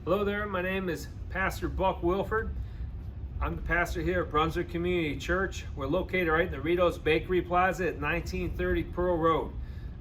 Hello there, my name is Pastor Buck Wilford. I'm the pastor here at Brunswick Community Church. We're located right in the Rito's Bakery Plaza at 1930 Pearl Road.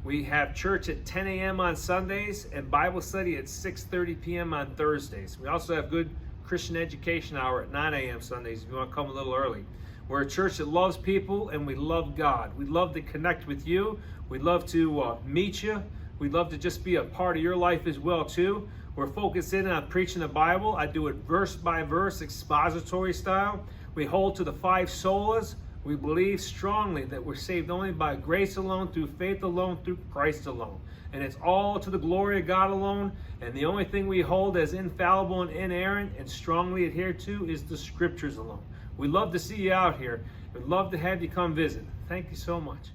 We have church at 10 a.m. on Sundays and Bible study at 6:30 p.m. on Thursdays. We also have good Christian education hour at 9 a.m. Sundays if you want to come a little early. We're a church that loves people and we love God. We'd love to connect with you. We'd love to meet you. We'd love to just be a part of your life as well too. We're focused in on preaching the Bible. I do it verse by verse, expository style. We hold to the 5 solas. We believe strongly that we're saved only by grace alone, through faith alone, through Christ alone. And it's all to the glory of God alone. And the only thing we hold as infallible and inerrant and strongly adhere to is the scriptures alone. We'd love to see you out here. We'd love to have you come visit. Thank you so much.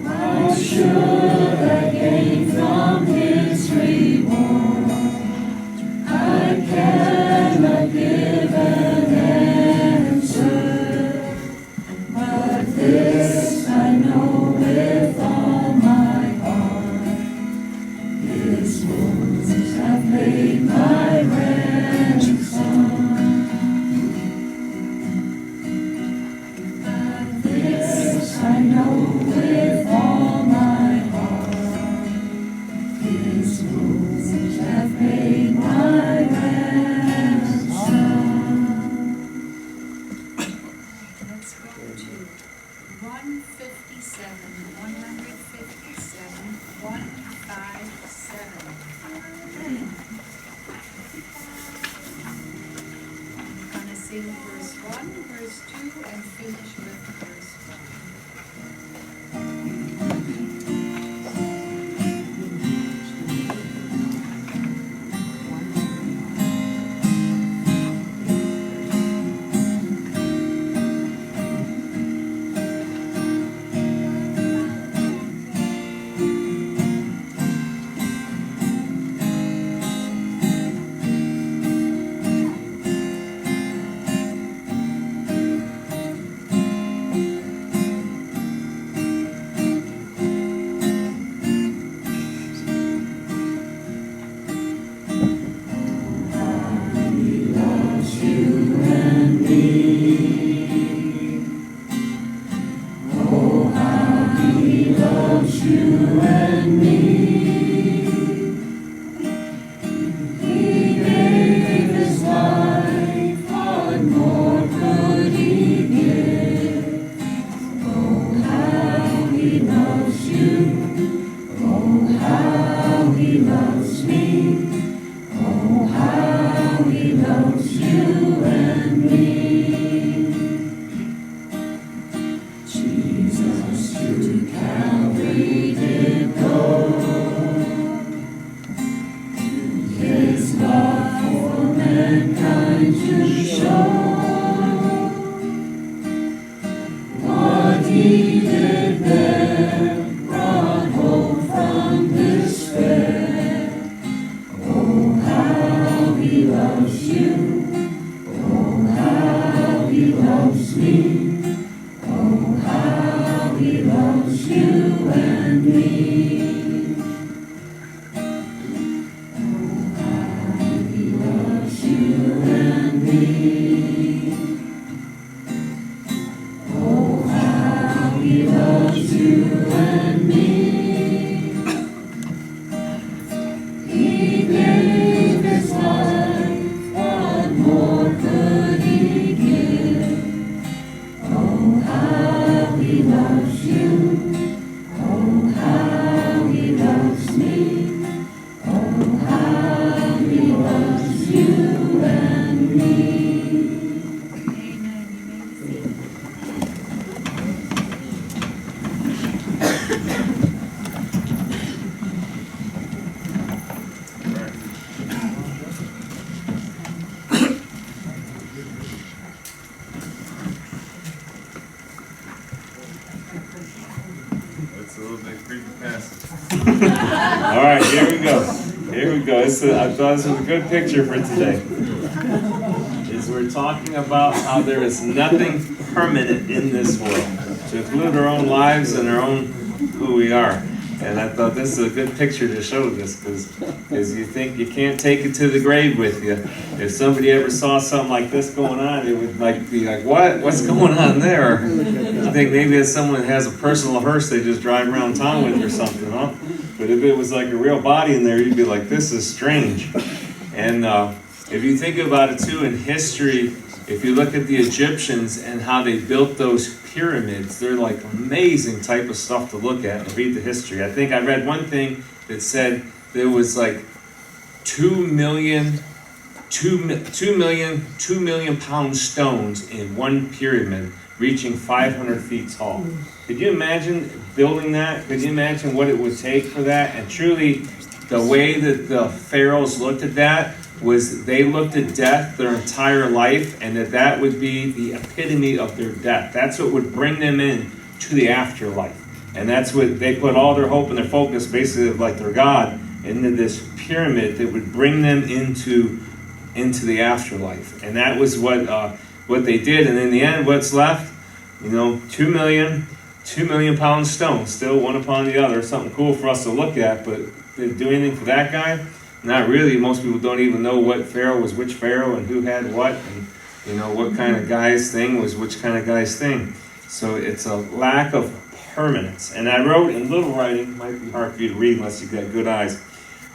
How should I gain from His reward? I cannot give an answer, but this I know with all my heart: His wounds have paid my ransom. But this I know with all my heart: His wounds have paid my ransom. Let's go to 157, 157, 157. I'm gonna sing verse 1, verse 2, and finish with verse 2. All right, here we go. Here we go. I thought this was a good picture for today. We're talking about how there is nothing permanent in this world, to include our own lives and our own who we are. And I thought this is a good picture to show this, because you think you can't take it to the grave with you. If somebody ever saw something like this going on, it would be like, what's going on there? I think maybe if someone has a personal hearse they just drive around town with or something, huh? But if it was like a real body in there, you'd be like, this is strange. And if you think about it too, in history, if you look at the Egyptians and how they built those pyramids, they're like amazing type of stuff to look at and read the history. I think I read one thing that said there was like 2 million pound stones in one pyramid reaching 500 feet tall. Could you imagine building that? Could you imagine what it would take for that? And truly, the way that the pharaohs looked at that was they looked at death their entire life, and that would be the epitome of their death. That's what would bring them in to the afterlife. And that's what they put all their hope and their focus, basically of like their God, into this pyramid that would bring them into the afterlife. And that was what they did. And in the end, what's left? 2 million pound stones, still one upon the other. Something cool for us to look at, but did it do anything for that guy? Not really. Most people don't even know what pharaoh was which pharaoh and who had what, and what kind of guy's thing was which kind of guy's thing. So it's a lack of permanence. And I wrote in little writing, might be hard for you to read unless you've got good eyes.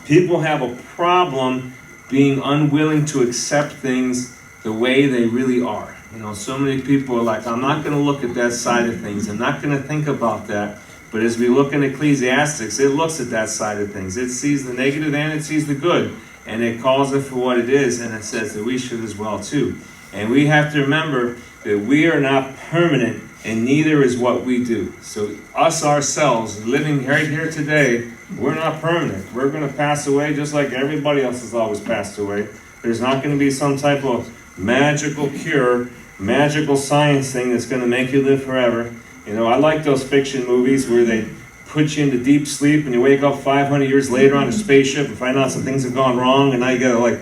People have a problem being unwilling to accept things the way they really are. So many people are like, I'm not going to look at that side of things. I'm not going to think about that. But as we look in Ecclesiastes, it looks at that side of things. It sees the negative and it sees the good. And it calls it for what it is. And it says that we should as well too. And we have to remember that we are not permanent, and neither is what we do. So us ourselves, living right here today, we're not permanent. We're going to pass away just like everybody else has always passed away. There's not going to be some type of magical cure, magical science thing that's going to make you live forever. I like those fiction movies where they put you into deep sleep and you wake up 500 years later on a spaceship and find out some things have gone wrong, and now you got to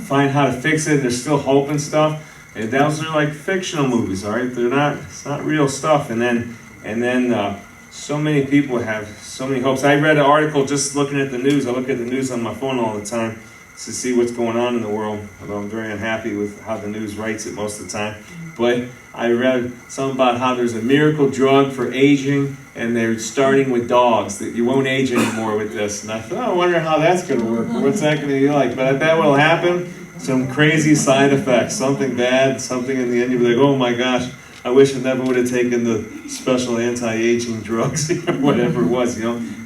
find how to fix it. There's still hope and stuff. And those are like fictional movies, all right? It's not real stuff. And then so many people have so many hopes. I read an article just looking at the news. I look at the news on my phone all the time to see what's going on in the world. Although I'm very unhappy with how the news writes it most of the time. But I read something about how there's a miracle drug for aging, and they're starting with dogs, that you won't age anymore with this. And I thought, I wonder how that's going to work. What's that going to be like? But I bet what'll happen, some crazy side effects, something bad, something in the end you'll be like, oh my gosh, I wish I never would have taken the special anti-aging drugs or whatever it was,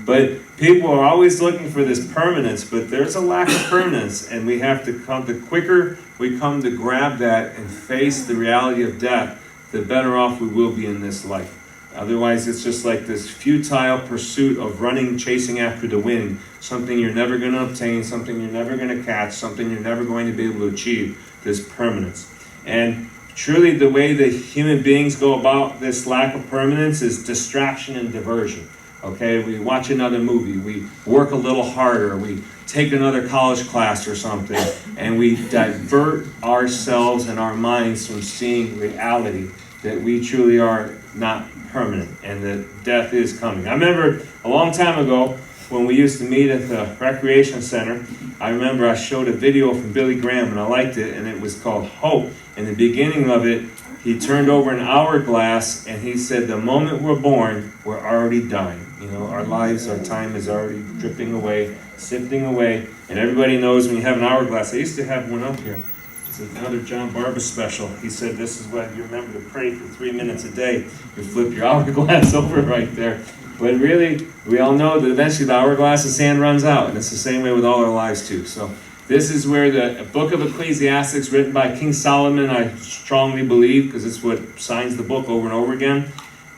But people are always looking for this permanence, but there's a lack of permanence, and we have to the quicker we come to grab that and face the reality of death, the better off we will be in this life. Otherwise, it's just like this futile pursuit of chasing after the wind, something you're never going to obtain, something you're never going to catch, something you're never going to be able to achieve, this permanence. And truly, the way that human beings go about this lack of permanence is distraction and diversion. Okay, we watch another movie, we work a little harder, we take another college class or something, and we divert ourselves and our minds from seeing reality, that we truly are not permanent and that death is coming. I remember a long time ago when we used to meet at the recreation center, I remember I showed a video from Billy Graham and I liked it, and it was called Hope. In the beginning of it, he turned over an hourglass and he said, the moment we're born, we're already dying. Our lives, our time is already dripping away, sifting away. And everybody knows when you have an hourglass. I used to have one up here. It's another John Barber special. He said this is what you remember to pray for 3 minutes a day. You flip your hourglass over right there. But really, we all know that eventually the hourglass of sand runs out. And it's the same way with all our lives too. So this is where the book of Ecclesiastes, written by King Solomon, I strongly believe, because it's what signs the book over and over again,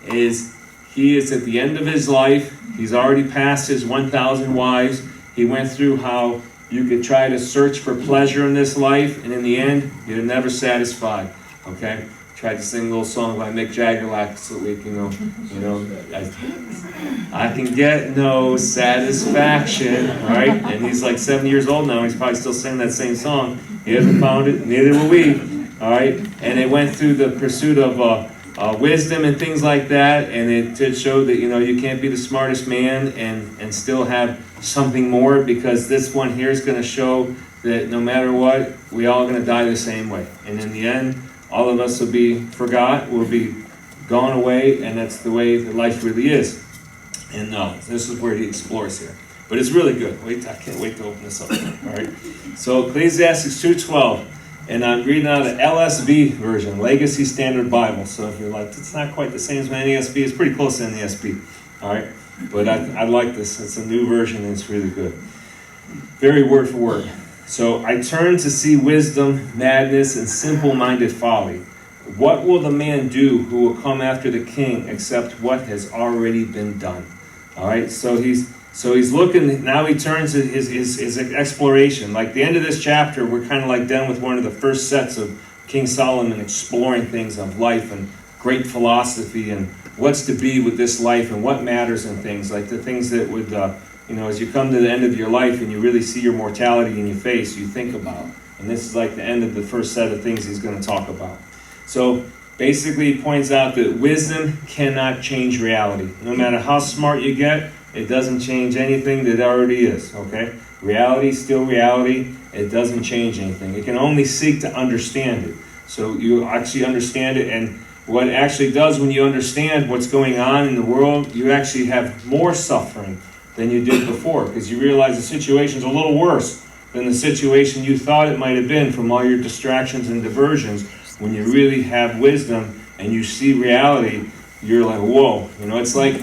he is at the end of his life. He's already passed his 1,000 wives. He went through how you could try to search for pleasure in this life, and in the end, you're never satisfied. Okay? Tried to sing a little song by Mick Jagger last week, I can get no satisfaction, right? And he's like 7 years old now. He's probably still singing that same song. He hasn't found it. Neither will we. All right? And they went through the pursuit of wisdom and things like that, and it showed that you can't be the smartest man and still have something more, because this one here is going to show that no matter what, we all going to die the same way, and in the end, all of us will be forgot, will be gone away, and that's the way that life really is. And this is where he explores here, but it's really good. I can't wait to open this up. All right, so Ecclesiastes 2:12. And I'm reading out of the LSB version, Legacy Standard Bible. So if you're like, it's not quite the same as my NASB, it's pretty close to NASB. All right? But I like this. It's a new version and it's really good. Very word for word. So I turn to see wisdom, madness, and simple-minded folly. What will the man do who will come after the king except what has already been done? All right? So he's looking, now he turns to his exploration. Like the end of this chapter, we're kind of like done with one of the first sets of King Solomon exploring things of life and great philosophy and what's to be with this life and what matters and things. Like the things that would, as you come to the end of your life and you really see your mortality in your face, you think about. And this is like the end of the first set of things he's going to talk about. So basically he points out that wisdom cannot change reality. No matter how smart you get, it doesn't change anything that already is, okay? Reality is still reality. It doesn't change anything. It can only seek to understand it. So you actually understand it, and what it actually does when you understand what's going on in the world, you actually have more suffering than you did before, because you realize the situation's a little worse than the situation you thought it might have been from all your distractions and diversions. When you really have wisdom and you see reality, you're like, whoa. It's like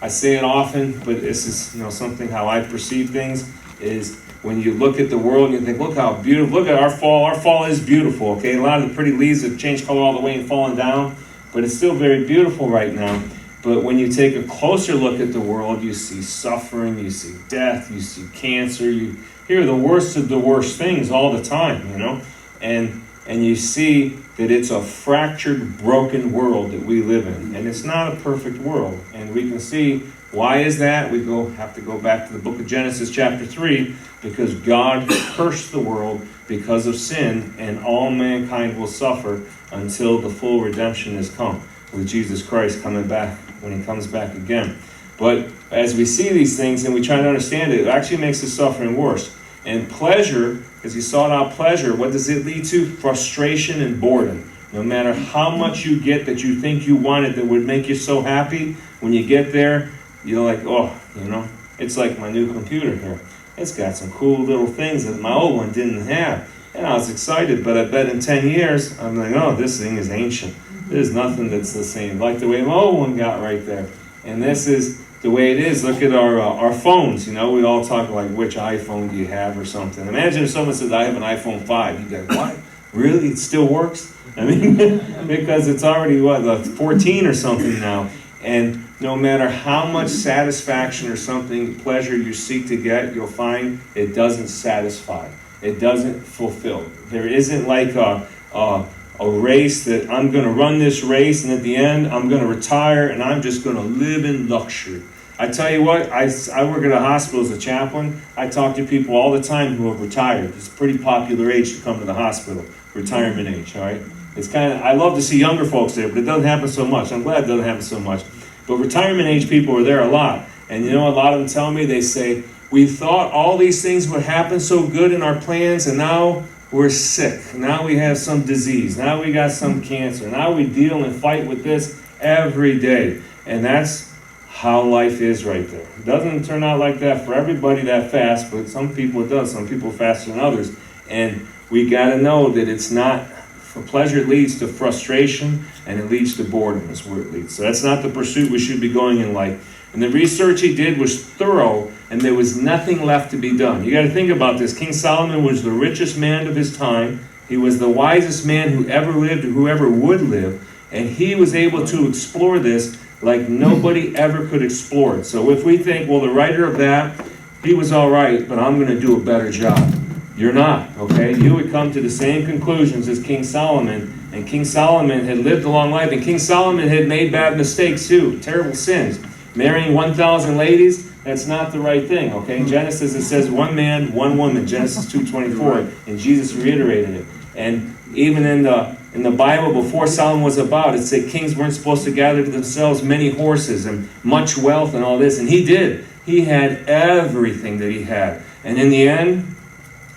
I say it often, but this is something how I perceive things, is when you look at the world and you think, look how beautiful, look at our fall. Our fall is beautiful, okay? A lot of the pretty leaves have changed color all the way and fallen down, but it's still very beautiful right now. But when you take a closer look at the world, you see suffering, you see death, you see cancer, you hear the worst of the worst things all the time, and you see that it's a fractured, broken world that we live in. And it's not a perfect world. And we can see, why is that? We have to go back to the book of Genesis chapter 3, because God cursed the world because of sin, and all mankind will suffer until the full redemption has come, with Jesus Christ coming back when he comes back again. But as we see these things and we try to understand it, it actually makes the suffering worse. And pleasure, because you sought out pleasure, what does it lead to? Frustration and boredom. No matter how much you get that you think you wanted that would make you so happy, when you get there, you're like, it's like my new computer here. It's got some cool little things that my old one didn't have. And I was excited, but I bet in 10 years, I'm like, this thing is ancient. There's nothing that's the same. Like the way my old one got right there. And this is the way it is. Look at our phones. We all talk like, which iPhone do you have or something. Imagine if someone says, I have an iPhone 5. You go, what? Really? It still works? I mean, because it's already, 14 or something now. And no matter how much satisfaction or something, pleasure you seek to get, you'll find it doesn't satisfy. It doesn't fulfill. There isn't like a race that I'm going to run this race, and at the end, I'm going to retire, and I'm just going to live in luxury. I tell you what, I work at a hospital as a chaplain. I talk to people all the time who have retired. It's a pretty popular age to come to the hospital, retirement age, all right? It's I love to see younger folks there, but it doesn't happen so much. I'm glad it doesn't happen so much. But retirement age people are there a lot. And a lot of them tell me, they say, we thought all these things would happen so good in our plans, and now we're sick. Now we have some disease. Now we got some cancer. Now we deal and fight with this every day. And that's how life is right there. It doesn't turn out like that for everybody that fast, but some people it does. Some people faster than others. And we got to know that it's not, for pleasure it leads to frustration, and it leads to boredom is where it leads. So that's not the pursuit we should be going in life. And the research he did was thorough, and there was nothing left to be done. You got to think about this. King Solomon was the richest man of his time. He was the wisest man who ever lived or who ever would live. And he was able to explore this like nobody ever could explore it. So if we think, well, the writer of that, he was all right, but I'm going to do a better job. You're not, okay? You would come to the same conclusions as King Solomon. And King Solomon had lived a long life. And King Solomon had made bad mistakes too, terrible sins. Marrying 1,000 ladies, that's not the right thing, okay? In Genesis, it says one man, one woman, Genesis 2:24, and Jesus reiterated it. And even in In the Bible, before Solomon was about, it said kings weren't supposed to gather to themselves many horses and much wealth and all this. And he did. He had everything that he had. And in the end,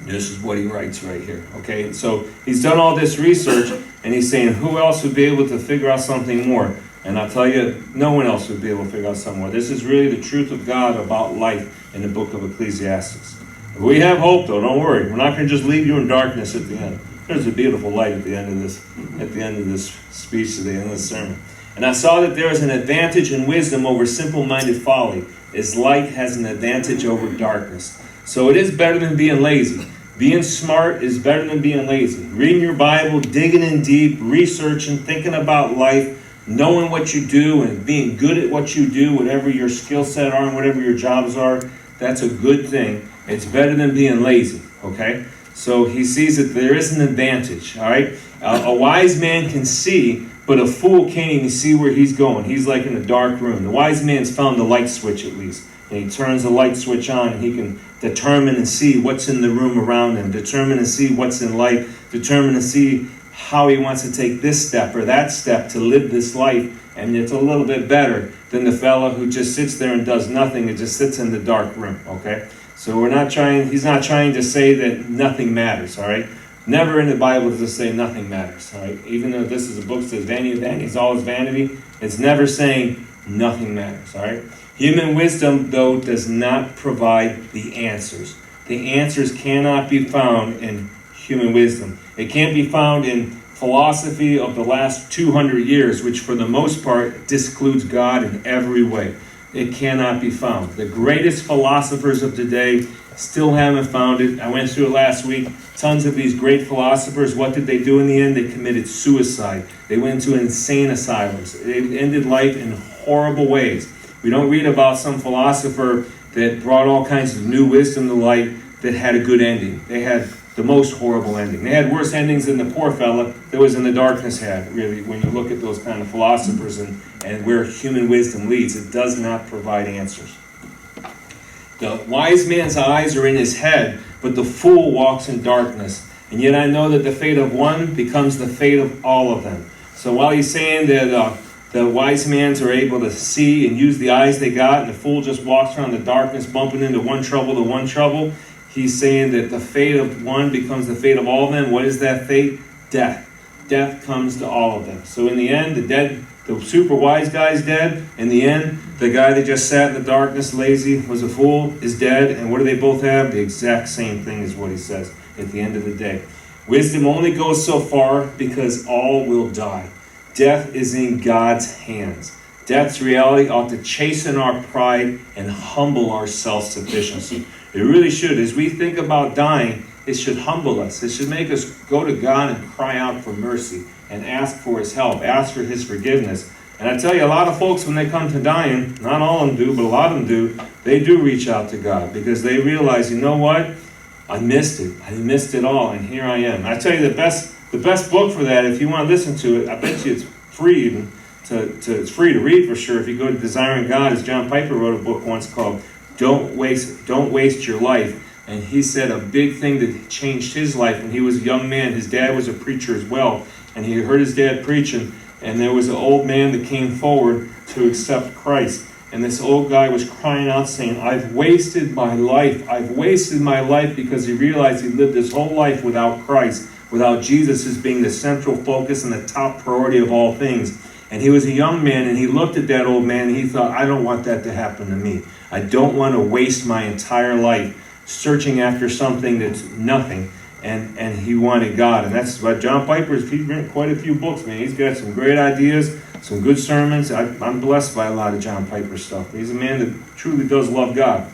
this is what he writes right here. Okay, and so he's done all this research, and he's saying, who else would be able to figure out something more? And I'll tell you, no one else would be able to figure out something more. This is really the truth of God about life in the book of Ecclesiastes. We have hope, though. Don't worry. We're not going to just leave you in darkness at the end. There's a beautiful light at the end of this speech today, in this sermon. And I saw that there is an advantage in wisdom over simple-minded folly, as light has an advantage over darkness. So it is better than being lazy. Being smart is better than being lazy. Reading your Bible, digging in deep, researching, thinking about life, knowing what you do and being good at what you do, whatever your skill set are and whatever your jobs are, that's a good thing. It's better than being lazy, okay? So he sees that there is an advantage, all right? A wise man can see, but a fool can't even see where he's going. He's like in a dark room. The wise man's found the light switch at least. And he turns the light switch on and he can determine and see what's in the room around him, determine and see what's in light, determine and see how he wants to take this step or that step to live this life. And it's a little bit better than the fellow who just sits there and does nothing and just sits in the dark room, okay? So he's not trying to say that nothing matters, all right? Never in the Bible does it say nothing matters, all right? Even though this is a book that says vanity of vanities, all is vanity, it's never saying nothing matters, all right? Human wisdom, though, does not provide the answers. The answers cannot be found in human wisdom. It can't be found in philosophy of the last 200 years, which for the most part discludes God in every way. It cannot be found. The greatest philosophers of today still haven't found it. I went through it last week. Tons of these great philosophers, what did they do in the end? They committed suicide. They went into insane asylums. They ended life in horrible ways. We don't read about some philosopher that brought all kinds of new wisdom to light that had a good ending. They had the most horrible ending. They had worse endings than the poor fella that was in the darkness had, really, when you look at those kind of philosophers and where human wisdom leads. It does not provide answers. The wise man's eyes are in his head, but the fool walks in darkness. And yet I know that the fate of one becomes the fate of all of them. So while he's saying that the wise mans are able to see and use the eyes they got, and the fool just walks around the darkness, bumping into one trouble to one trouble, he's saying that the fate of one becomes the fate of all of them. What is that fate? Death. Death comes to all of them. So in the end, the super wise guy's dead. In the end, the guy that just sat in the darkness, lazy, was a fool, is dead. And what do they both have? The exact same thing is what he says at the end of the day. Wisdom only goes so far because all will die. Death is in God's hands. Death's reality ought to chasten our pride and humble our self-sufficiency. It really should. As we think about dying, it should humble us. It should make us go to God and cry out for mercy and ask for his help, ask for his forgiveness. And I tell you, a lot of folks, when they come to dying, not all of them do, but a lot of them do, they do reach out to God because they realize, you know what? I missed it. I missed it all, and here I am. I tell you, the best book for that, if you want to listen to it, I bet you it's free even. It's free to read for sure. If you go to Desiring God, as John Piper wrote a book once called Don't Waste Your Life. And he said a big thing that changed his life when he was a young man. His dad was a preacher as well. And he heard his dad preaching. And there was an old man that came forward to accept Christ. And this old guy was crying out saying, I've wasted my life. I've wasted my life, because he realized he lived his whole life without Christ, without Jesus as being the central focus and the top priority of all things. And he was a young man, and he looked at that old man, and he thought, I don't want that to happen to me. I don't want to waste my entire life searching after something that's nothing. And he wanted God. And that's what John Piper's, he's written quite a few books, man. He's got some great ideas, some good sermons. I'm blessed by a lot of John Piper stuff. He's a man that truly does love God.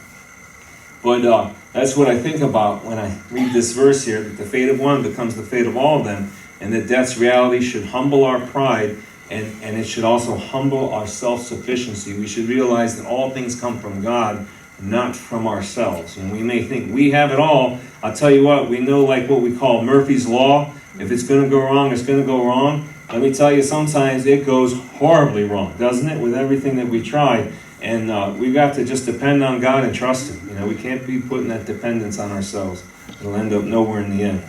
But that's what I think about when I read this verse here, that the fate of one becomes the fate of all of them, and that death's reality should humble our pride, and it should also humble our self-sufficiency. We should realize that all things come from God, not from ourselves. And we may think we have it all. I'll tell you what, we know, like what we call Murphy's Law. If it's going to go wrong, it's going to go wrong. Let me tell you, sometimes it goes horribly wrong, doesn't it, with everything that we try. And we've got to just depend on God and trust him. You know, we can't be putting that dependence on ourselves. It'll end up nowhere in the end.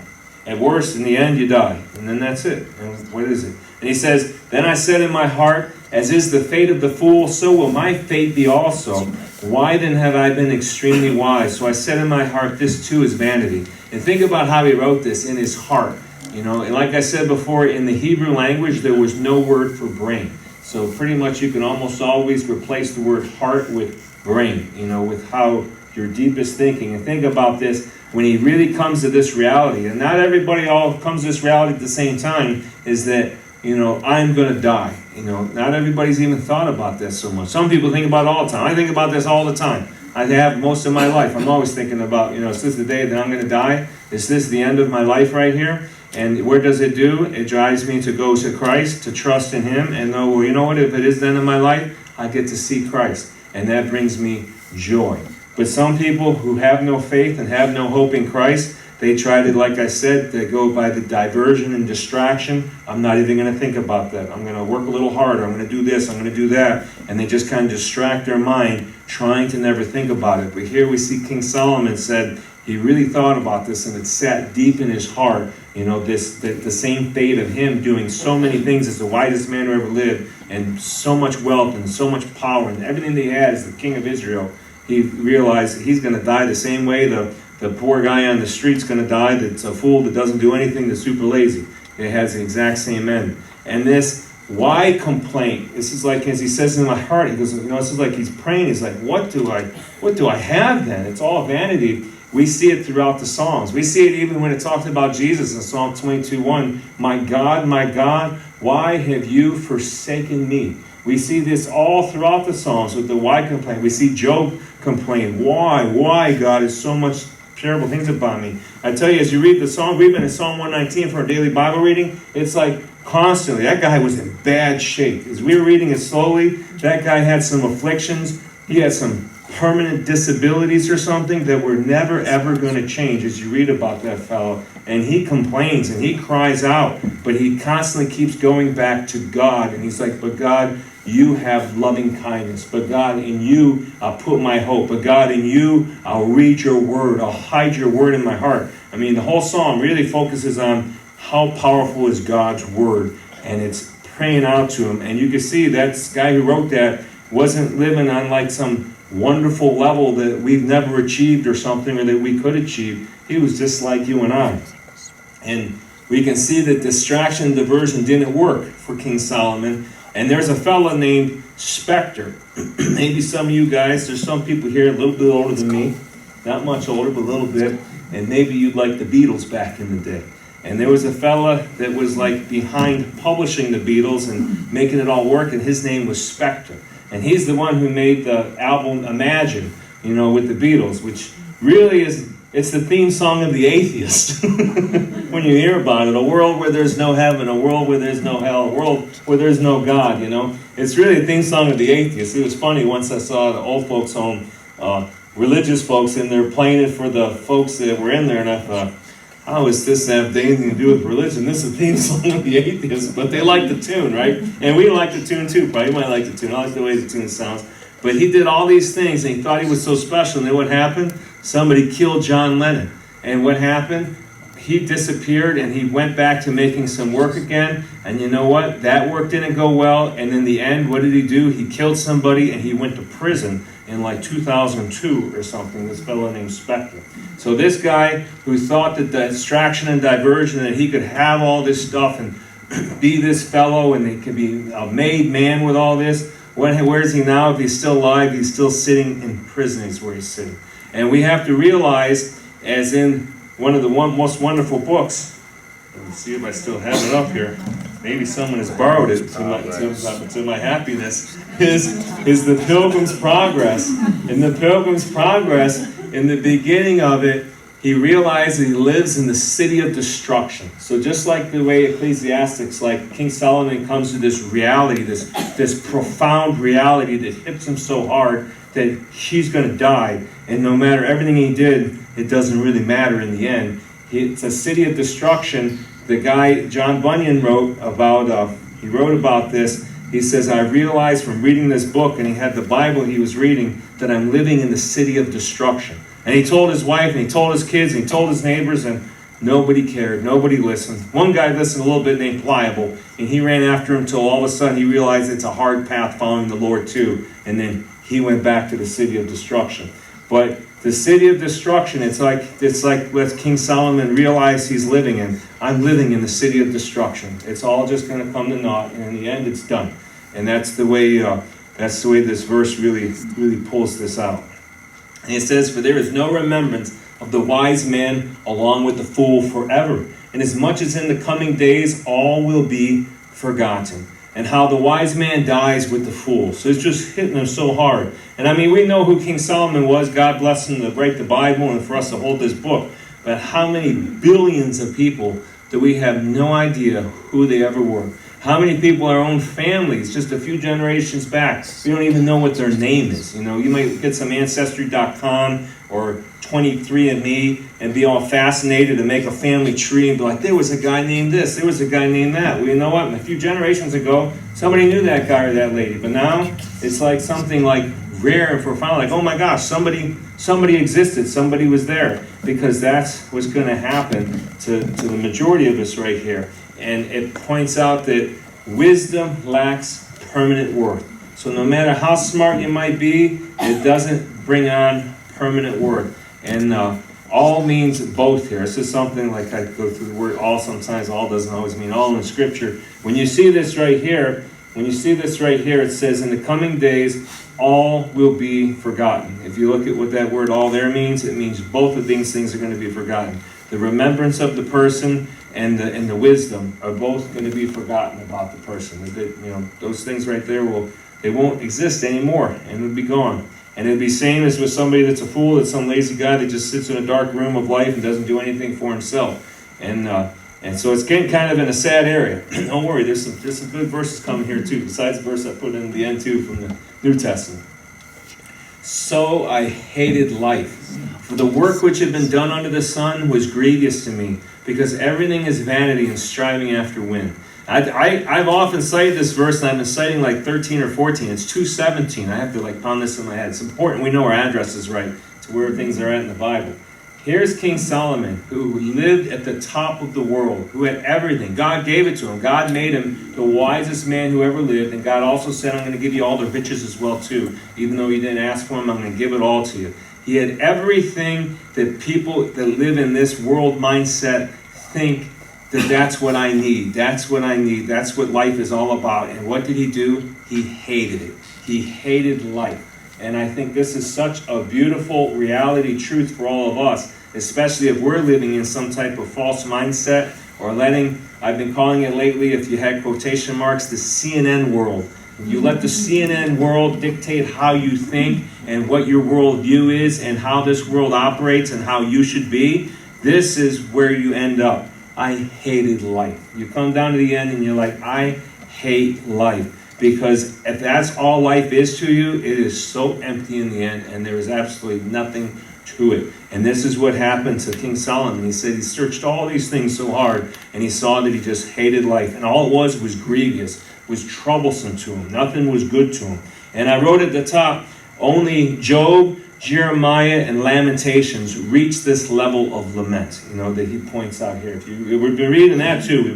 At worst, in the end, you die. And then that's it. And what is it? And he says, then I said in my heart, as is the fate of the fool, so will my fate be also. Why then have I been extremely wise? So I said in my heart, this too is vanity. And think about how he wrote this in his heart. You know, and like I said before, in the Hebrew language, there was no word for brain. So pretty much you can almost always replace the word heart with brain, you know, with how your deepest thinking. And think about this, when he really comes to this reality, and not everybody all comes to this reality at the same time, is that, you know, I'm going to die. You know, not everybody's even thought about this so much. Some people think about it all the time. I think about this all the time. I have most of my life. I'm always thinking about, you know, is this the day that I'm going to die? Is this the end of my life right here? And where does it do? It drives me to go to Christ, to trust in Him, and know, well, you know what, if it is the end of my life, I get to see Christ. And that brings me joy. But some people who have no faith and have no hope in Christ, they try to, like I said, to go by the diversion and distraction. I'm not even going to think about that. I'm going to work a little harder. I'm going to do this. I'm going to do that. And they just kind of distract their mind, trying to never think about it. But here we see King Solomon said he really thought about this, and it sat deep in his heart. You know, the same fate of him doing so many things as the wisest man who ever lived, and so much wealth and so much power, and everything that he had as the king of Israel. He realized he's going to die the same way the poor guy on the street's going to die, that's a fool that doesn't do anything, that's super lazy. It has the exact same end. And this why complaint? This is like, as he says in my heart, he goes, you know, this is like he's praying. He's like, what do I have then? It's all vanity. We see it throughout the Psalms. We see it even when it talks about Jesus in Psalm 22:1. My God, why have you forsaken me? We see this all throughout the Psalms with the why complaint. We see Job complain. Why, God, is so much terrible things about me? I tell you, as you read the Psalm, we've been in Psalm 119 for our daily Bible reading. It's like constantly, that guy was in bad shape. As we were reading it slowly, that guy had some afflictions. He had some permanent disabilities or something that were never, ever going to change as you read about that fellow. And he complains and he cries out, but he constantly keeps going back to God. And he's like, but God, you have loving kindness. But God, in you, I'll put my hope. But God, in you, I'll read your word. I'll hide your word in my heart. I mean, the whole psalm really focuses on how powerful is God's word. And it's praying out to him. And you can see that guy who wrote that wasn't living on like some wonderful level that we've never achieved or something, or that we could achieve. He was just like you and I. And we can see that distraction and diversion didn't work for King Solomon. And there's a fellow named Spectre. Maybe some of you guys, there's some people here a little bit older than me. Not much older, but a little bit. And maybe you'd like the Beatles back in the day. And there was a fella that was like behind publishing the Beatles and making it all work, and his name was Spectre. And he's the one who made the album Imagine, you know, with the Beatles, which really is, it's the theme song of the atheist. When you hear about it, a world where there's no heaven, a world where there's no hell, a world where there's no God, you know. It's really a theme song of the atheist. It was funny, once I saw the old folks home, religious folks, and they're playing it for the folks that were in there, and I thought, how is this have anything to do with religion? This is a theme song of the atheists, but they like the tune, right? And we like the tune too, probably. You might like the tune. I like the way the tune sounds. But he did all these things, and he thought he was so special. And then what happened? Somebody killed John Lennon. And what happened? He disappeared, and he went back to making some work again. And you know what? That work didn't go well. And in the end, what did he do? He killed somebody, and he went to prison in like 2002 or something, this fellow named Spectre. So this guy who thought that the distraction and diversion, that he could have all this stuff and be this fellow and he could be a made man with all this, where is he now? If he's still alive, he's still sitting in prison is where he's sitting. And we have to realize, as in one of the most wonderful books, let me see if I still have it up here. Maybe someone has borrowed it to my happiness, is the Pilgrim's Progress. In the Pilgrim's Progress, in the beginning of it, he realized that he lives in the city of destruction. So just like the way Ecclesiastes, like King Solomon comes to this reality, this profound reality that hits him so hard that he's going to die. And no matter everything he did, it doesn't really matter in the end. It's a city of destruction. The guy, John Bunyan, wrote about this. He says, I realized from reading this book, and he had the Bible he was reading, that I'm living in the city of destruction. And he told his wife, and he told his kids, and he told his neighbors, and Nobody cared. Nobody listened. One guy listened a little bit named Pliable, and he ran after him until all of a sudden he realized it's a hard path following the Lord too. And then he went back to the city of destruction. But the city of destruction, it's like what King Solomon realized he's living in. I'm living in the city of destruction. It's all just going to come to naught, and in the end, it's done. And that's the way this verse really pulls this out. And it says, "For there is no remembrance of the wise man along with the fool forever. And as much as in the coming days, all will be forgotten." And how the wise man dies with the fool. So it's just hitting them so hard. And I mean, we know who King Solomon was. God bless him to write the Bible and for us to hold this book. But how many billions of people do we have no idea who they ever were? How many people, our own families, just a few generations back, we don't even know what their name is. You know, you might get some Ancestry.com or 23andMe and be all fascinated and make a family tree and be like, there was a guy named this, there was a guy named that. Well, you know what? A few generations ago, somebody knew that guy or that lady. But now, it's like something like rare and profound. Like, oh my gosh, somebody existed, somebody was there. Because that's what's going to happen to the majority of us right here. And it points out that wisdom lacks permanent worth. So no matter how smart you might be, it doesn't bring on permanent worth. And all means both here. This is something like I go through the word all sometimes. All doesn't always mean all in Scripture. When you see this right here, it says, in the coming days, all will be forgotten. If you look at what that word all there means, it means both of these things are going to be forgotten. The remembrance of the person and the wisdom are both going to be forgotten about the person. Those things right there they won't exist anymore, and it'll be gone. And it'll be same as with somebody that's a fool, that's some lazy guy that just sits in a dark room of life and doesn't do anything for himself. And so it's getting kind of in a sad area. Don't worry, there's some good verses coming here too, besides the verse I put in the end too from the New Testament. "So I hated life, for the work which had been done under the sun was grievous to me, because everything is vanity and striving after wind." I've often cited this verse, and I've been citing like 13 or 14. It's 2:17. I have to pound this in my head. It's important we know our address is right to where things are at in the Bible. Here's King Solomon, who lived at the top of the world, who had everything. God gave it to him. God made him the wisest man who ever lived, and God also said, I'm going to give you all the riches as well too. Even though you didn't ask for them, I'm going to give it all to you. He had everything that people that live in this world mindset think that's what I need. That's what I need. That's what life is all about. And what did he do? He hated it. He hated life. And I think this is such a beautiful reality truth for all of us, especially if we're living in some type of false mindset or I've been calling it lately, if you had quotation marks, the CNN world. You let the CNN world dictate how you think and what your worldview is and how this world operates and how you should be. This is where you end up. I hated life. You come down to the end and you're like, I hate life. Because if that's all life is to you, it is so empty in the end, and there is absolutely nothing to it. And this is what happened to King Solomon. He said he searched all these things so hard, and he saw that he just hated life. And all it was grievous, was troublesome to him. Nothing was good to him. And I wrote at the top, only Job, Jeremiah, and Lamentations reach this level of lament, that he points out here. We've been reading that too.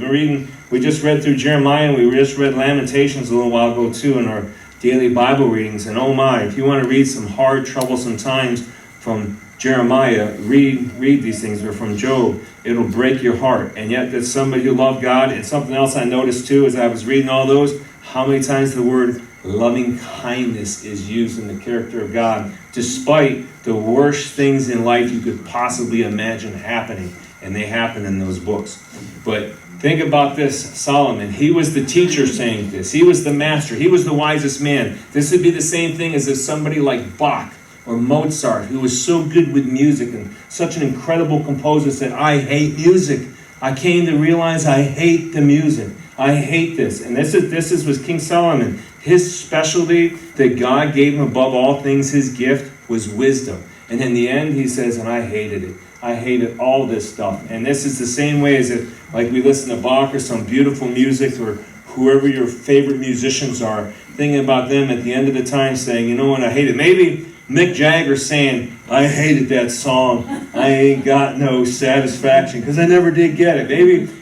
We just read through Jeremiah, and we just read Lamentations a little while ago too in our daily Bible readings. And oh my, if you want to read some hard, troublesome times from Jeremiah, read these things, or from Job. It'll break your heart. And yet that's somebody who loved God. And something else I noticed too as I was reading all those, how many times the word loving kindness is used in the character of God, despite the worst things in life you could possibly imagine happening, and they happen in those books. But think about this, Solomon. He was the teacher saying this. He was the master. He was the wisest man. This would be the same thing as if somebody like Bach or Mozart, who was so good with music and such an incredible composer, said, I hate music. I came to realize I hate the music. I hate this. And this was King Solomon. His specialty that God gave him above all things, his gift, was wisdom. And in the end, he says, and I hated it. I hated all this stuff. And this is the same way as if, like we listen to Bach or some beautiful music, or whoever your favorite musicians are, thinking about them at the end of the time saying, you know what, I hate it. Maybe Mick Jagger saying, I hated that song. I ain't got no satisfaction because I never did get it.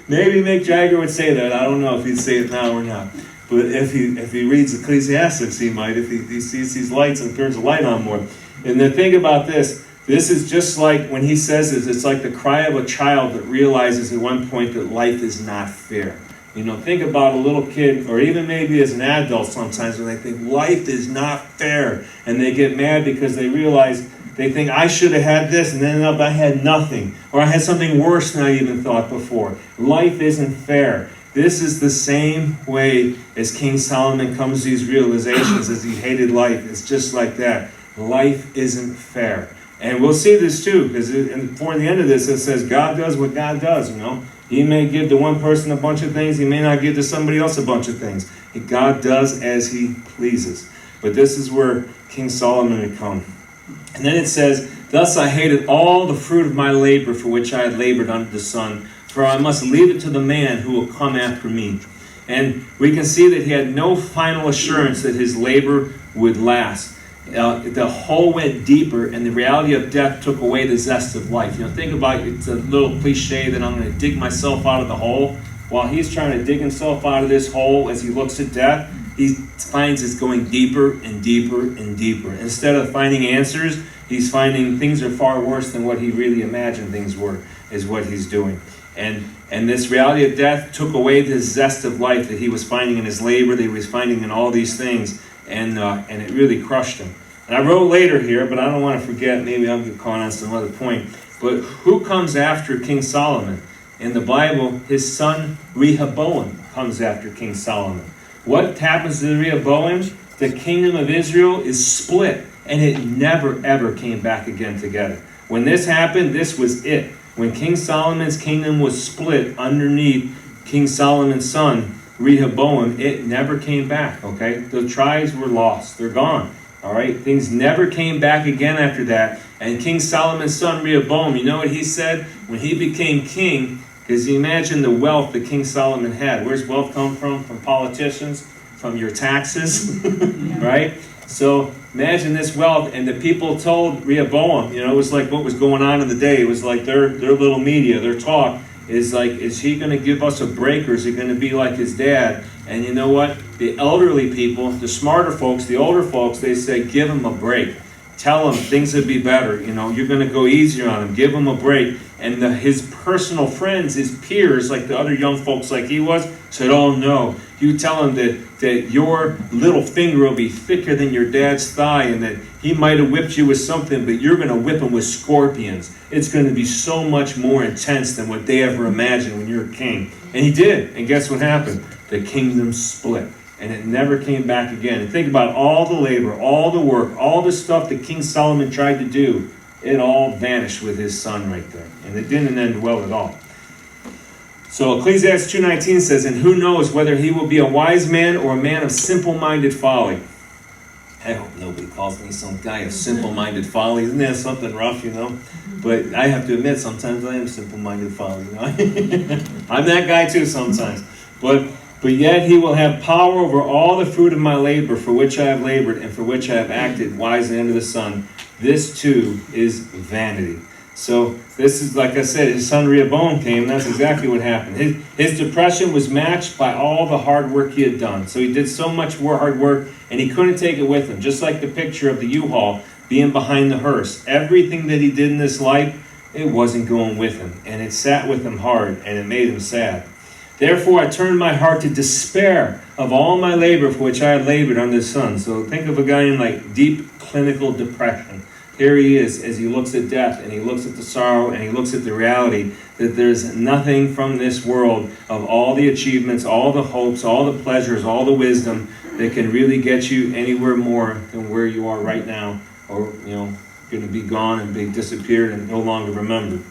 Maybe Mick Jagger would say that. I don't know if he'd say it now or not. But if he reads Ecclesiastes, he might. If he sees these lights and turns the light on more. And the thing about this is just like when he says this, it's like the cry of a child that realizes at one point that life is not fair. You know, think about a little kid, or even maybe as an adult sometimes, when they think life is not fair, and they get mad because they realize, they think, I should have had this, and then I had nothing, or I had something worse than I even thought before. Life isn't fair. This is the same way as King Solomon comes to these realizations as he hated life. It's just like that. Life isn't fair. And we'll see this too, because before the end of this, it says God does what God does, you know. He may give to one person a bunch of things. He may not give to somebody else a bunch of things. God does as he pleases. But this is where King Solomon would come. And then it says, thus I hated all the fruit of my labor for which I had labored under the sun, for I must leave it to the man who will come after me. And we can see that he had no final assurance that his labor would last. The hole went deeper, and the reality of death took away the zest of life. You know, think about it. It's a little cliche that I'm going to dig myself out of the hole. While he's trying to dig himself out of this hole as he looks at death, he finds it's going deeper and deeper and deeper. Instead of finding answers, he's finding things are far worse than what he really imagined things were, is what he's doing. And this reality of death took away the zest of life that he was finding in his labor, that he was finding in all these things. And it really crushed him. And I wrote later here, but I don't want to forget, maybe I'll get caught on some other point. But who comes after King Solomon? In the Bible, his son Rehoboam comes after King Solomon. What happens to Rehoboam? The kingdom of Israel is split, and it never ever came back again together. When this happened, this was it. When King Solomon's kingdom was split underneath King Solomon's son, Rehoboam, it never came back, okay? The tribes were lost. They're gone, all right? Things never came back again after that. And King Solomon's son, Rehoboam, you know what he said? When he became king, because you imagine the wealth that King Solomon had. Where's wealth come from? From politicians? From your taxes, right? So imagine this wealth, and the people told Rehoboam, you know, it was like what was going on in the day. It was like their little media, their talk. Is like, is he going to give us a break, or is he going to be like his dad? And you know what? The elderly people, the smarter folks, the older folks, they say, give him a break. Tell him things would be better. You know, you're going to go easier on him. Give him a break. And his personal friends, his peers, like the other young folks like he was, said, oh no, you tell him that your little finger will be thicker than your dad's thigh, and that he might have whipped you with something, but you're going to whip him with scorpions. It's going to be so much more intense than what they ever imagined when you're a king. And he did. And guess what happened? The kingdom split. And it never came back again. And think about all the labor, all the work, all the stuff that King Solomon tried to do. It all vanished with his son right there. And it didn't end well at all. So Ecclesiastes 2:19 says, and who knows whether he will be a wise man or a man of simple-minded folly. I hope nobody calls me some guy of simple-minded folly. Isn't that something rough, you know? But I have to admit, sometimes I am simple-minded folly, you know? I'm that guy too sometimes. But yet he will have power over all the fruit of my labor, for which I have labored and for which I have acted wisely under the sun. This too is vanity. So this is, like I said, his son Rehoboam came, and that's exactly what happened. His depression was matched by all the hard work he had done. So he did so much more hard work, and he couldn't take it with him. Just like the picture of the U-Haul being behind the hearse. Everything that he did in this life, it wasn't going with him. And it sat with him hard, and it made him sad. Therefore I turned my heart to despair of all my labor for which I had labored under the sun. So think of a guy in like deep clinical depression. Here he is as he looks at death, and he looks at the sorrow, and he looks at the reality that there's nothing from this world of all the achievements, all the hopes, all the pleasures, all the wisdom that can really get you anywhere more than where you are right now, or, you know, going to be gone and be disappeared and no longer remembered.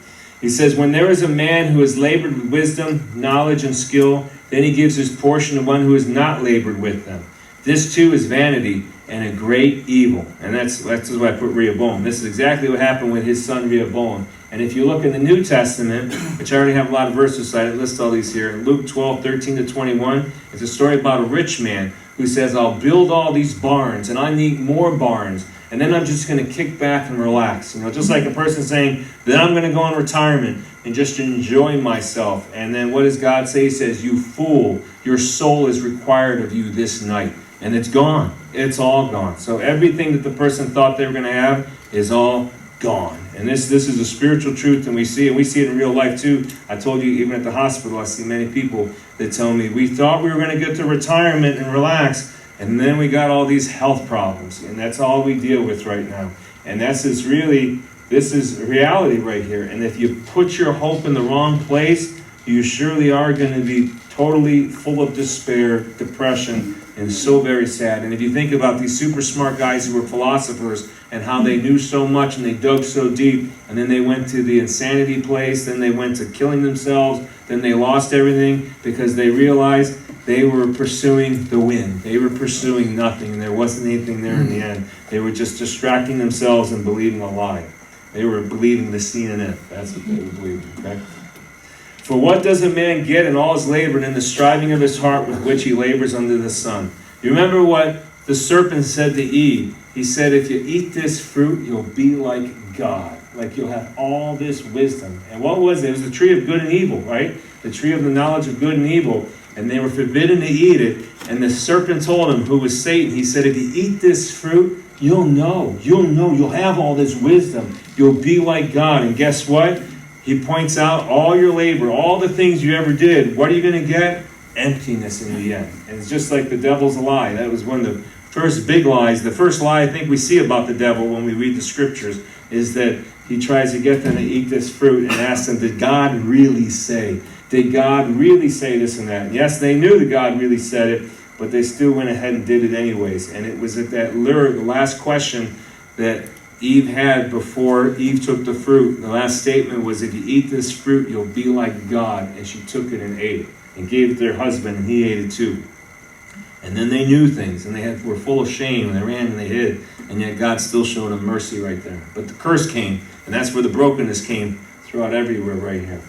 He says, when there is a man who has labored with wisdom, knowledge, and skill, then he gives his portion to one who has not labored with them. This too is vanity and a great evil. And that's why I put Rehoboam. This is exactly what happened with his son Rehoboam. And if you look in the New Testament, which I already have a lot of verses cited, list all these here. Luke 12:13-21, it's a story about a rich man who says, I'll build all these barns, and I need more barns. and then I'm just going to kick back and relax. Just like a person saying, then I'm going to go on retirement and just enjoy myself. And then what does God say? He says, you fool, your soul is required of you this night. And it's gone. It's all gone. So everything that the person thought they were going to have is all gone. And this is a spiritual truth, and we see it in real life too. I told you, even at the hospital, I see many people that tell me, we thought we were going to get to retirement and relax, and then we got all these health problems, and that's all we deal with right now. And this is reality right here. And if you put your hope in the wrong place, you surely are going to be totally full of despair, depression, and so very sad. And if you think about these super smart guys who were philosophers and how they knew so much and they dug so deep, and then they went to the insanity place, then they went to killing themselves, then they lost everything because they realized they were pursuing the wind. They were pursuing nothing, and there wasn't anything there in the end. They were just distracting themselves and believing a lie. They were believing the CNN. That's what they were believing, okay? For what does a man get in all his labor and in the striving of his heart with which he labors under the sun? You remember what the serpent said to Eve? He said, if you eat this fruit, you'll be like God. Like you'll have all this wisdom. And what was it? It was the tree of good and evil, right? The tree of the knowledge of good and evil. And they were forbidden to eat it. And the serpent told him, who was Satan, he said, if you eat this fruit, you'll know. You'll have all this wisdom. You'll be like God. And guess what? He points out all your labor, all the things you ever did. What are you going to get? Emptiness in the end. And it's just like the devil's lie. That was one of the first big lies. The first lie I think we see about the devil when we read the scriptures is that he tries to get them to eat this fruit and ask them, did God really say? Did God really say this and that? And yes, they knew that God really said it, but they still went ahead and did it anyways. And it was at that lure, the last question that Eve had before Eve took the fruit. The last statement was, if you eat this fruit, you'll be like God. And she took it and ate it and gave it to her husband, and he ate it too. And then they knew things, and they were full of shame, and they ran and they hid. And yet God still showed them mercy right there. But the curse came, and that's where the brokenness came throughout everywhere right here.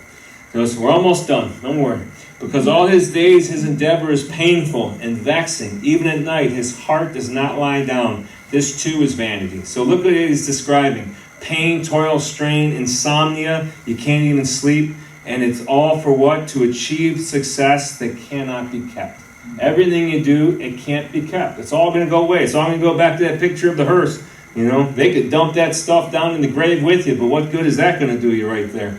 So we're almost done. Don't worry. Because all his days, his endeavor is painful and vexing. Even at night, his heart does not lie down. This too is vanity. So look what he's describing. Pain, toil, strain, insomnia. You can't even sleep. And it's all for what? To achieve success that cannot be kept. Everything you do, it can't be kept. It's all going to go away. It's all going to go back to that picture of the hearse. They could dump that stuff down in the grave with you, but what good is that going to do you right there?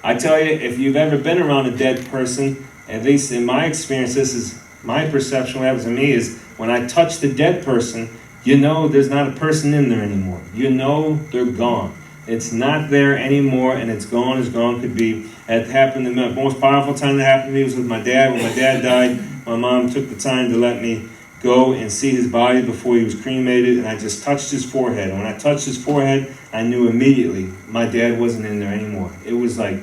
I tell you, if you've ever been around a dead person, at least in my experience, this is my perception, what happens to me is when I touch the dead person, there's not a person in there anymore. They're gone. It's not there anymore, and it's gone as gone could be. It happened to me. The most powerful time that happened to me was with my dad. When my dad died, my mom took the time to let me go and see his body before he was cremated, and I just touched his forehead. And when I touched his forehead, I knew immediately my dad wasn't in there anymore. It was like,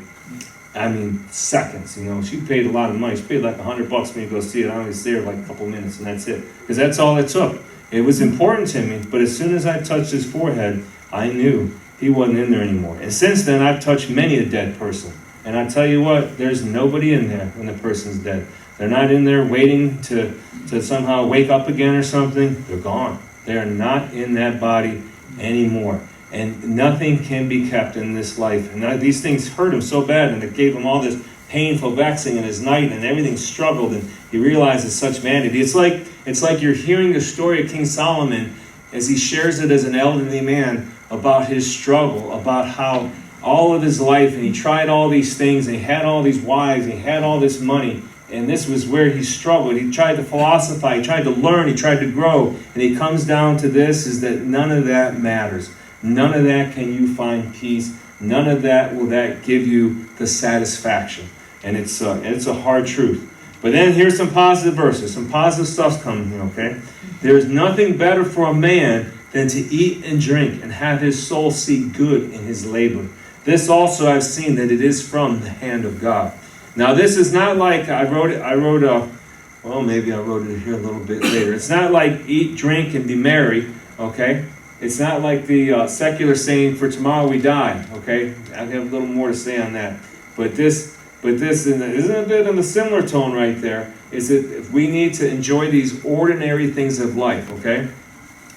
seconds. She paid a lot of money. She paid like $100 for me to go see it. I only was there like a couple minutes, and that's it. Because that's all it took. It was important to me, but as soon as I touched his forehead, I knew he wasn't in there anymore. And since then, I've touched many a dead person. And I tell you what, there's nobody in there when the person's dead. They're not in there waiting to somehow wake up again or something. They're gone. They are not in that body anymore. And nothing can be kept in this life. And these things hurt him so bad, and it gave him all this painful vexing in his night, and everything struggled, and he realizes such vanity. It's like you're hearing the story of King Solomon as he shares it as an elderly man about his struggle, about how all of his life, and he tried all these things, and he had all these wives, and he had all this money, and this was where he struggled. He tried to philosophize, he tried to learn, he tried to grow, and he comes down to this, is that none of that matters. None of that can you find peace. None of that will that give you the satisfaction. And it's a hard truth. But then here's some positive verses. Some positive stuff's coming here, okay? There is nothing better for a man than to eat and drink and have his soul see good in his labor. This also I've seen that it is from the hand of God. Now this is not like maybe I wrote it here a little bit later. It's not like eat, drink, and be merry, okay? It's not like the secular saying, for tomorrow we die, okay? I have a little more to say on that. But this isn't a bit of a similar tone right there, is that we need to enjoy these ordinary things of life, okay?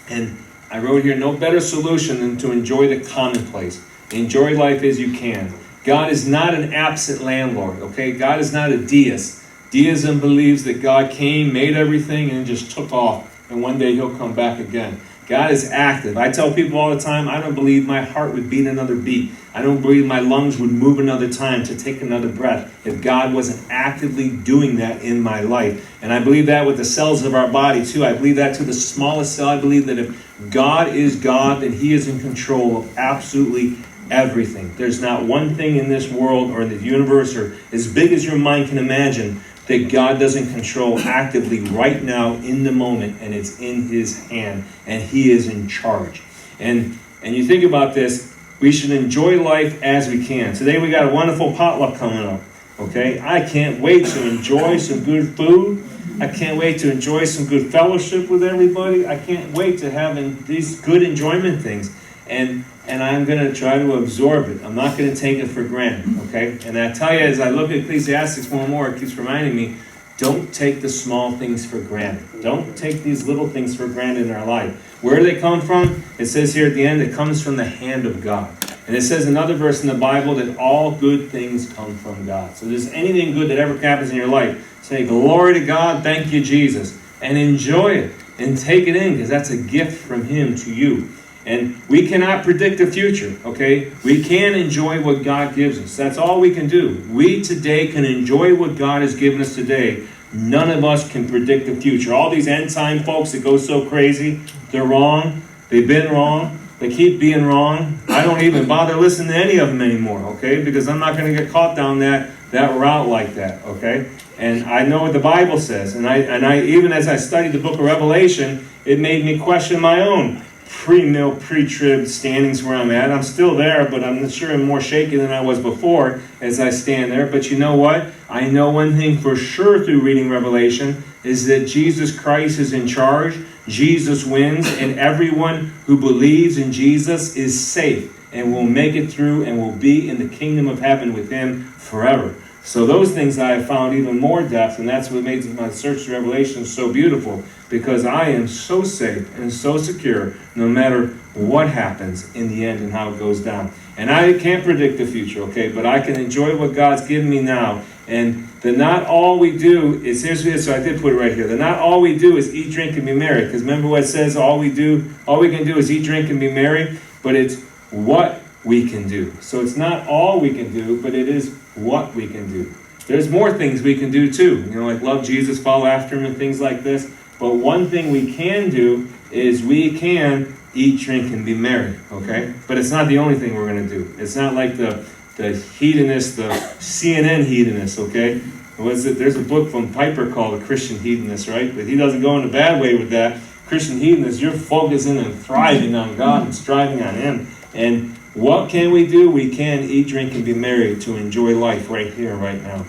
And I wrote here, no better solution than to enjoy the commonplace. Enjoy life as you can. God is not an absent landlord, okay? God is not a deist. Deism believes that God came, made everything, and just took off, and one day he'll come back again. God is active. I tell people all the time, I don't believe my heart would beat another beat. I don't believe my lungs would move another time to take another breath if God wasn't actively doing that in my life. And I believe that with the cells of our body too. I believe that to the smallest cell. I believe that if God is God, then he is in control of absolutely everything. There's not one thing in this world or in the universe or as big as your mind can imagine that God doesn't control actively right now in the moment, and it's in his hand, and he is in charge. And you think about this, we should enjoy life as we can. Today we got a wonderful potluck coming up, okay? I can't wait to enjoy some good food. I can't wait to enjoy some good fellowship with everybody. I can't wait to have these good enjoyment things. And I'm going to try to absorb it. I'm not going to take it for granted, okay? And I tell you, as I look at Ecclesiastes more and more, it keeps reminding me, don't take the small things for granted. Don't take these little things for granted in our life. Where do they come from? It says here at the end, it comes from the hand of God. And it says another verse in the Bible that all good things come from God. So if there's anything good that ever happens in your life, say, glory to God, thank you, Jesus, and enjoy it and take it in, because that's a gift from him to you. And we cannot predict the future, okay? We can enjoy what God gives us. That's all we can do. We today can enjoy what God has given us today. None of us can predict the future. All these end time folks that go so crazy, they're wrong. They've been wrong. They keep being wrong. I don't even bother listening to any of them anymore, okay? Because I'm not going to get caught down that route like that, okay? And I know what the Bible says. And I even as I studied the book of Revelation, it made me question my own pre-mill, pre-trib standings where I'm at. I'm still there, but I'm sure I'm more shaky than I was before as I stand there. But you know what? I know one thing for sure through reading Revelation is that Jesus Christ is in charge. Jesus wins, and everyone who believes in Jesus is safe and will make it through and will be in the kingdom of heaven with him forever. So those things I have found even more depth, and that's what makes my search through Revelation so beautiful, because I am so safe and so secure no matter what happens in the end and how it goes down. And I can't predict the future, okay, but I can enjoy what God's given me now. And the not all we do is, so I did put it right here, the not all we do is eat, drink, and be merry. Because remember what it says, all we can do is eat, drink, and be merry, but it's what we can do. So it's not all we can do, but it is what we can do. There's more things we can do too, like love Jesus, follow after him, and things like this. But one thing we can do is we can eat, drink, and be merry, okay? But it's not the only thing we're going to do. It's not like the hedonist, the CNN hedonist, okay? There's a book from Piper called The Christian Hedonist, right? But he doesn't go in a bad way with that. Christian hedonist, you're focusing and thriving on God and striving on him. And what can we do? We can eat, drink, and be merry to enjoy life right here, right now.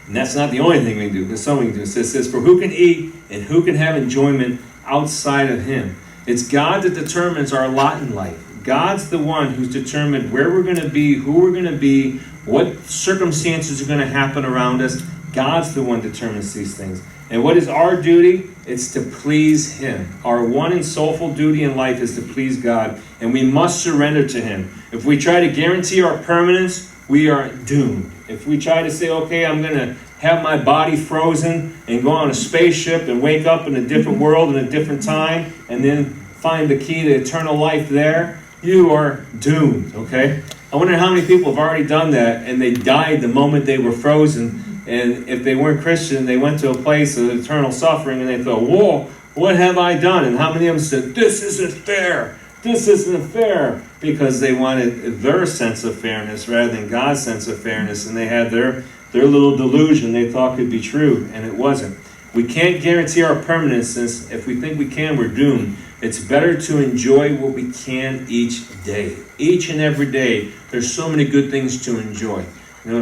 And that's not the only thing we can do. There's something we can do. It says, for who can eat and who can have enjoyment outside of him? It's God that determines our lot in life. God's the one who's determined where we're going to be, who we're going to be, what circumstances are going to happen around us. God's the one who determines these things. And what is our duty? It's to please him. Our one and soulful duty in life is to please God, and we must surrender to him. If we try to guarantee our permanence, we are doomed. If we try to say, okay, I'm going to have my body frozen and go on a spaceship and wake up in a different world in a different time and then find the key to eternal life there, you are doomed, okay? I wonder how many people have already done that and they died the moment they were frozen. And if they weren't Christian, they went to a place of eternal suffering and they thought, whoa, what have I done? And how many of them said, this isn't fair. This isn't fair. Because they wanted their sense of fairness rather than God's sense of fairness. And they had their little delusion they thought could be true, and it wasn't. We can't guarantee our permanence, since if we think we can, we're doomed. It's better to enjoy what we can each day. Each and every day, there's so many good things to enjoy.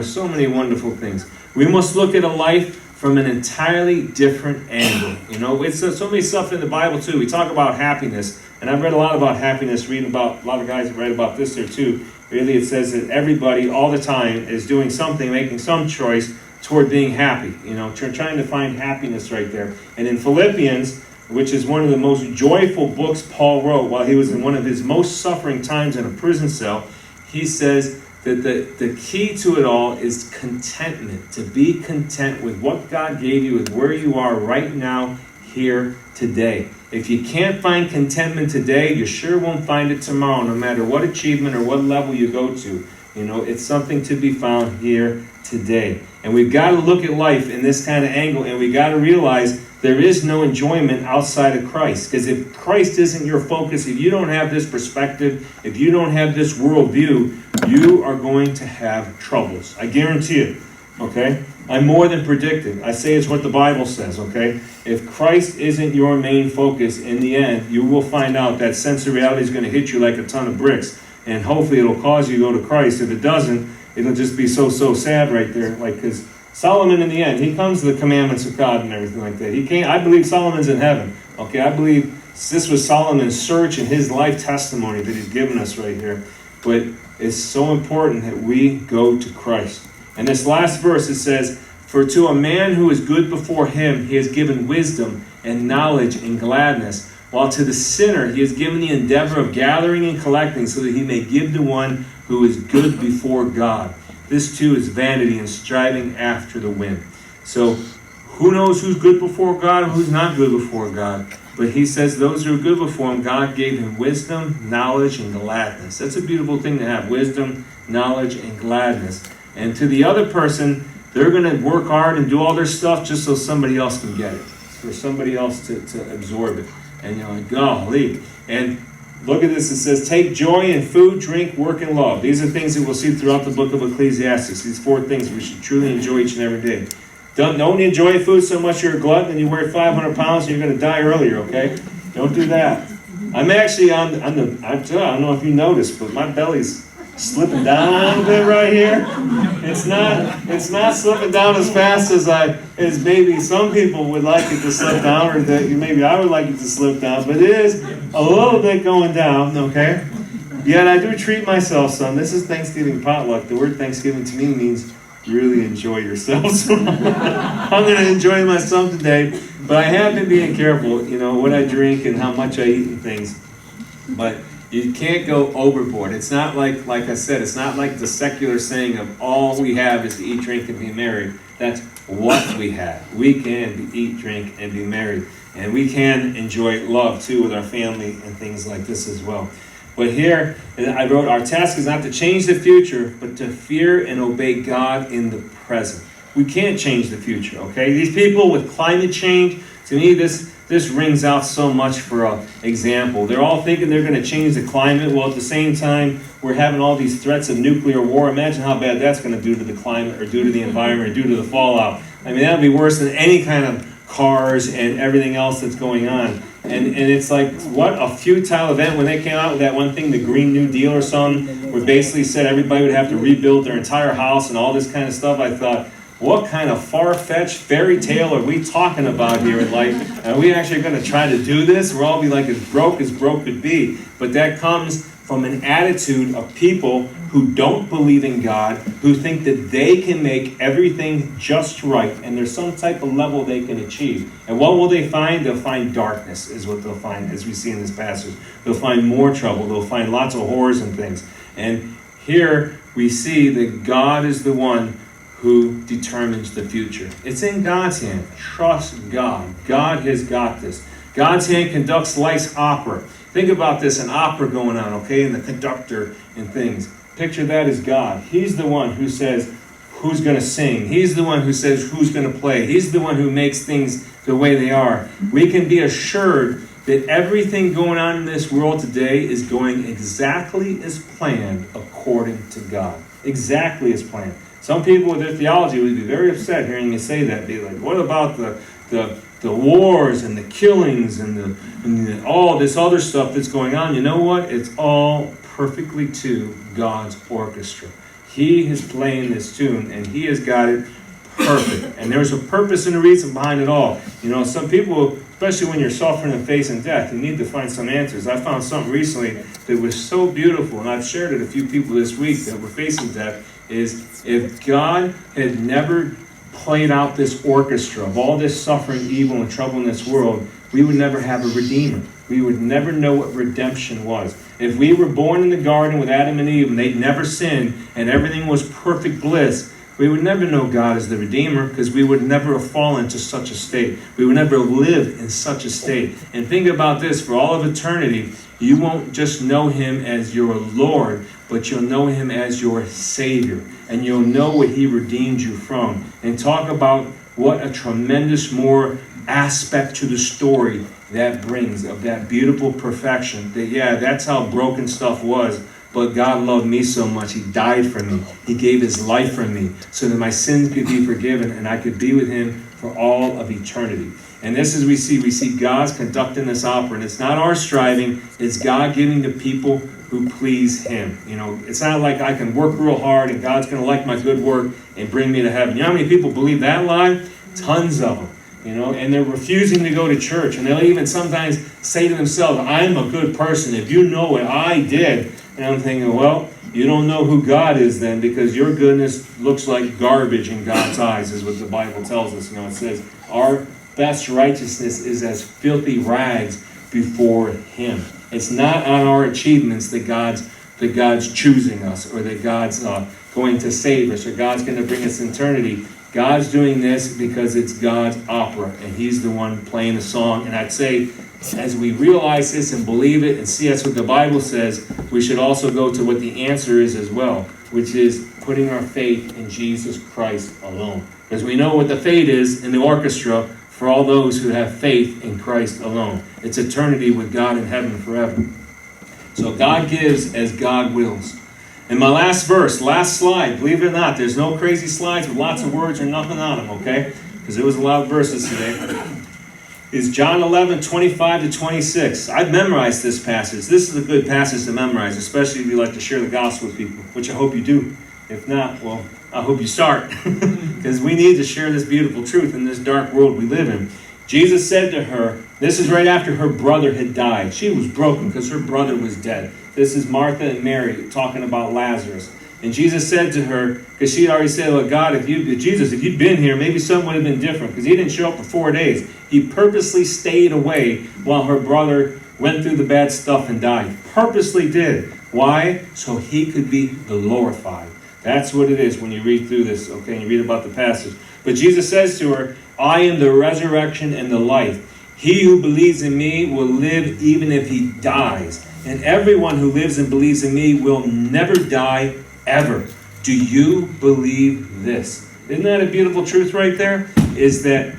So many wonderful things. We must look at a life from an entirely different angle. It's so many stuff in the Bible too. We talk about happiness, and I've read a lot about happiness, reading about, a lot of guys have read about this there too. Really, it says that everybody all the time is doing something, making some choice toward being happy. Trying to find happiness right there. And in Philippians which is one of the most joyful books Paul wrote while he was in one of his most suffering times in a prison cell, he says that the key to it all is contentment, to be content with what God gave you, with where you are right now, here, today. If you can't find contentment today, you sure won't find it tomorrow, no matter what achievement or what level you go to. You know, it's something to be found here today. And we've got to look at life in this kind of angle, and we got to realize there is no enjoyment outside of Christ. Because if Christ isn't your focus, if you don't have this perspective, if you don't have this worldview, you are going to have troubles. I guarantee it. Okay? I'm more than predicted. I say it's what the Bible says, okay? If Christ isn't your main focus, in the end, you will find out that sense of reality is going to hit you like a ton of bricks. And hopefully it'll cause you to go to Christ. If it doesn't, it'll just be so sad right there. Like, because Solomon, in the end, he comes to the commandments of God and everything like that. He can't. I believe Solomon's in heaven. Okay, I believe this was Solomon's search and his life testimony that he's given us right here. But it's so important that we go to Christ. And this last verse, it says, "For to a man who is good before him, he has given wisdom and knowledge and gladness. While to the sinner, he has given the endeavor of gathering and collecting, so that he may give to one who is good before God. This too is vanity and striving after the wind." So, who knows who's good before God and who's not good before God? But he says those who are good before him, God gave him wisdom, knowledge, and gladness. That's a beautiful thing to have, wisdom, knowledge, and gladness. And to the other person, they're going to work hard and do all their stuff just so somebody else can get it, for somebody else to absorb it. And you're like, golly. And look at this. It says, "Take joy in food, drink, work, and love." These are things that we'll see throughout the book of Ecclesiastes. These 4 things we should truly enjoy each and every day. Don't enjoy food so much you're a glutton and you weigh 500 pounds and you're going to die earlier, okay? Don't do that. I'm actually I don't know if you noticed, but my belly's slipping down a bit right here. It's not slipping down as fast as maybe some people would like it to slip down, or that maybe I would like it to slip down, but it is a little bit going down, okay? Yet I do treat myself some. This is Thanksgiving potluck. The word Thanksgiving to me means really enjoy yourselves. I'm going to enjoy myself today, but I have been being careful, what I drink and how much I eat and things. But you can't go overboard. It's not like I said, it's not like the secular saying of all we have is to eat, drink, and be merry. That's what we have. We can eat, drink, and be merry. And we can enjoy love, too, with our family and things like this as well. But here, I wrote, our task is not to change the future, but to fear and obey God in the present. We can't change the future, okay? These people with climate change, to me, this rings out so much for example. They're all thinking they're going to change the climate. Well, at the same time, we're having all these threats of nuclear war. Imagine how bad that's going to do to the climate or do to the environment or do to the fallout. I mean, that would be worse than any kind of cars and everything else that's going on. And it's like, what a futile event when they came out with that one thing, the Green New Deal or something, where basically said everybody would have to rebuild their entire house and all this kind of stuff. I thought, what kind of far-fetched fairy tale are we talking about here in life? Are we actually going to try to do this? We'll all be like as broke could be. But that comes from an attitude of people who don't believe in God, who think that they can make everything just right, and there's some type of level they can achieve. And what will they find? They'll find darkness is what they'll find, as we see in this passage. They'll find more trouble. They'll find lots of horrors and things. And here we see that God is the one who determines the future. It's in God's hand. Trust God. God has got this. God's hand conducts life's opera. Think about this, an opera going on, okay, and the conductor and things. Picture that as God. He's the one who says who's going to sing. He's the one who says who's going to play. He's the one who makes things the way they are. We can be assured that everything going on in this world today is going exactly as planned according to God. Exactly as planned. Some people with their theology would be very upset hearing you say that. Be like, what about the wars and the killings and all this other stuff that's going on? You know what? It's all perfectly to God's orchestra. He is playing this tune, and He has got it perfect. And there's a purpose and a reason behind it all. Some people, especially when you're suffering and facing death, you need to find some answers. I found something recently that was so beautiful, and I've shared it a few people this week that were facing death, is if God had never played out this orchestra of all this suffering, evil, and trouble in this world, we would never have a Redeemer. We would never know what redemption was. If we were born in the garden with Adam and Eve and they'd never sinned and everything was perfect bliss, we would never know God as the Redeemer because we would never have fallen to such a state. We would never have lived in such a state. And think about this, for all of eternity, you won't just know him as your Lord, but you'll know him as your Savior. And you'll know what he redeemed you from. And talk about what a tremendous more aspect to the story that brings of that beautiful perfection. That, yeah, that's how broken stuff was. But God loved me so much, he died for me. He gave his life for me so that my sins could be forgiven and I could be with him for all of eternity. And this is we see God's conducting this opera. And it's not our striving, it's God giving to people who please him. You know, it's not like I can work real hard and God's going to like my good work and bring me to heaven. You know how many people believe that lie? Tons of them. You know, and they're refusing to go to church. And they'll even sometimes say to themselves, I'm a good person. If you know what I did. And I'm thinking, well, you don't know who God is then, because your goodness looks like garbage in God's eyes, is what the Bible tells us. You know, it says our best righteousness is as filthy rags before him. It's not on our achievements that God's choosing us, or that God's going to save us, or God's going to bring us eternity. God's doing this because it's God's opera, and he's the one playing the song. And I'd say, as we realize this and believe it and see that's what the Bible says, we should also go to what the answer is as well, which is putting our faith in Jesus Christ alone. Because we know what the fate is in the orchestra for all those who have faith in Christ alone. It's eternity with God in heaven forever. So God gives as God wills. And my last verse, last slide, believe it or not, there's no crazy slides with lots of words or nothing on them, okay? Because there was a lot of verses today. Is John 11:25-26. I've memorized this passage. This is a good passage to memorize, especially if you like to share the gospel with people, which I hope you do. If not, well, I hope you start. Because we need to share this beautiful truth in this dark world we live in. Jesus said to her, this is right after her brother had died. She was broken because her brother was dead. This is Martha and Mary talking about Lazarus. And Jesus said to her, because she had already said, look, God, if you'd been here, maybe something would have been different. Because he didn't show up for 4 days. He purposely stayed away while her brother went through the bad stuff and died. Purposely did. Why? So he could be glorified. That's what it is when you read through this, okay, and you read about the passage. But Jesus says to her, I am the resurrection and the life. He who believes in me will live even if he dies. And everyone who lives and believes in me will never die ever. Do you believe this? Isn't that a beautiful truth right there? Is that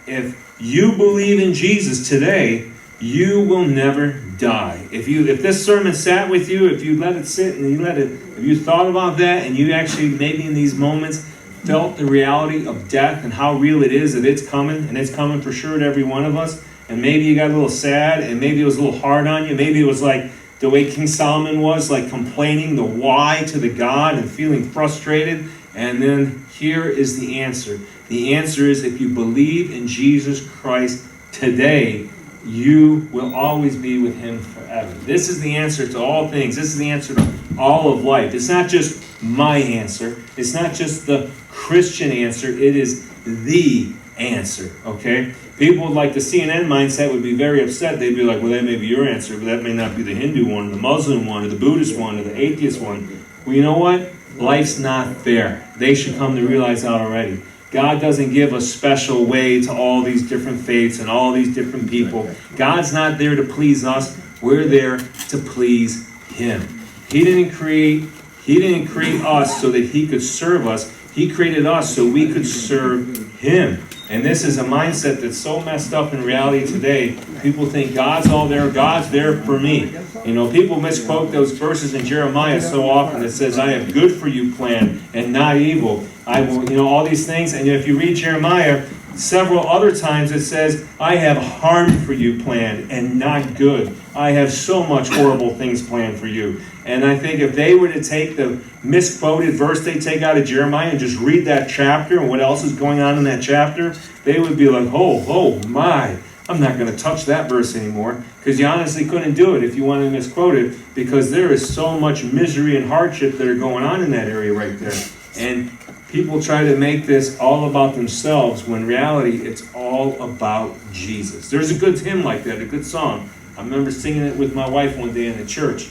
if you believe in Jesus today, you will never die. If this sermon sat with you, if you let it sit and if you thought about that and you actually maybe in these moments felt the reality of death and how real it is that it's coming, and it's coming for sure to every one of us, and maybe you got a little sad and maybe it was a little hard on you, maybe it was like the way King Solomon was, like complaining the why to the God and feeling frustrated. And then here is the answer. The answer is if you believe in Jesus Christ today, you will always be with him forever. This is the answer to all things. This is the answer to all of life. It's not just my answer. It's not just the Christian answer. It is the answer, okay? People with like the CNN mindset would be very upset. They'd be like, well, that may be your answer, but that may not be the Hindu one, or the Muslim one, or the Buddhist one, or the atheist one. Well, you know what? Life's not fair. They should come to realize that already. God doesn't give a special way to all these different faiths and all these different people. God's not there to please us. We're there to please him. He didn't create us so that he could serve us. He created us so we could serve him. And this is a mindset that's so messed up in reality today. People think God's all there. God's there for me. You know, people misquote those verses in Jeremiah so often. It says, I have good for you planned and not evil. I will, all these things. And if you read Jeremiah, several other times it says, I have harm for you planned and not good. I have so much horrible things planned for you. And I think if they were to take the misquoted verse they take out of Jeremiah and just read that chapter and what else is going on in that chapter, they would be like, oh my, I'm not going to touch that verse anymore. Because you honestly couldn't do it if you wanted to misquote it, because there is so much misery and hardship that are going on in that area right there. And People try to make this all about themselves when in reality it's all about Jesus. There's a good hymn like that, a good song. I remember singing it with my wife one day in the church.